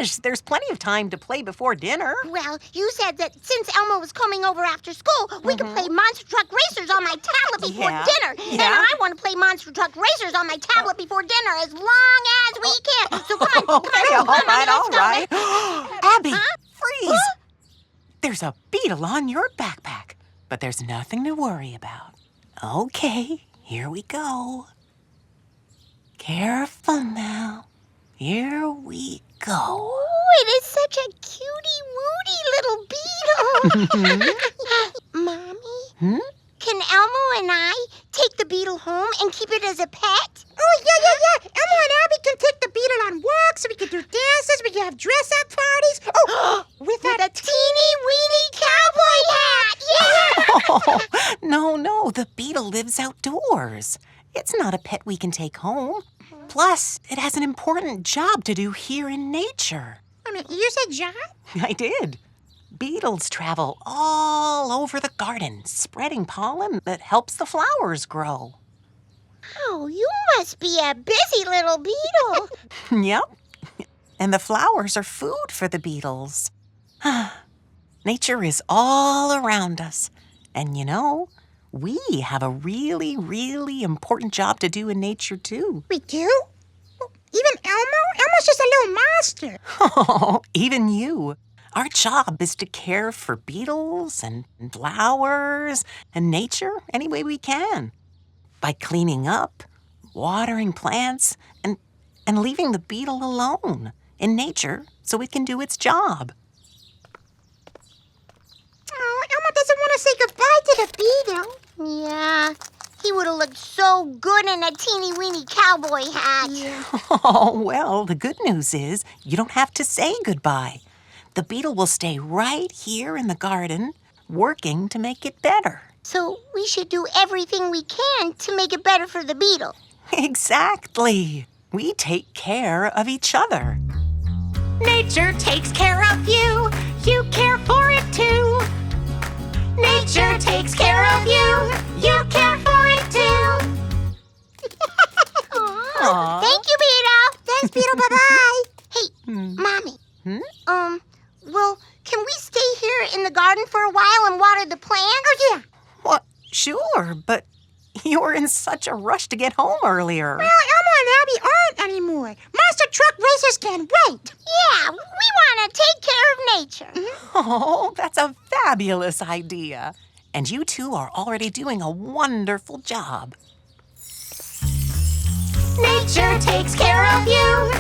gosh, there's plenty of time to play before dinner. Well, you said that since Elmo was coming over after school, we could play Monster Truck Racers on my tablet before dinner. And I want to play Monster Truck Racers on my tablet before dinner as long as we can. So come on, all right. Abby, freeze! Huh? There's a beetle on your backpack, but there's nothing to worry about. Okay, here we go. Careful now. Here we go. Oh, it is such a cutie-wooty little beetle. Mommy? Can Elmo and I take the beetle home and keep it as a pet? Oh, yeah. Elmo and Abby can take the beetle on walks, we can do dances, we can have dress-up parties. Oh, with a teeny-weeny cowboy hat! Yeah! No, the beetle lives outdoors. It's not a pet we can take home. Plus, it has an important job to do here in nature. I mean, you said job? I did. Beetles travel all over the garden, spreading pollen that helps the flowers grow. Oh, you must be a busy little beetle. Yep. And the flowers are food for the beetles. Nature is all around us. And you know, we have a really, really important job to do in nature, too. We do? Even Elmo? Elmo's just a little monster. Oh, even you. Our job is to care for beetles and flowers and nature any way we can. By cleaning up, watering plants, and leaving the beetle alone in nature so it can do its job. Oh, Elmo doesn't want to say goodbye to the beetle. Yeah, he would have looked so good in a teeny-weeny cowboy hat. Yeah. Oh, well, the good news is you don't have to say goodbye. The beetle will stay right here in the garden, working to make it better. So we should do everything we can to make it better for the beetle. Exactly. We take care of each other. Nature takes care of you. You care for it too. Nature takes care of you. You care for it too. Aw. Thank you, Beetle. Thanks, beetle. Bye-bye. Hey, Mommy. Well, can we stay here in the garden for a while and water the plants? Oh, yeah. Well, sure, but you were in such a rush to get home earlier. Well, Elmo and Abby aren't anymore. Monster Truck Racers can wait. Yeah, we want to take care of nature. Oh, that's a fabulous idea. And you two are already doing a wonderful job. Nature takes care of you.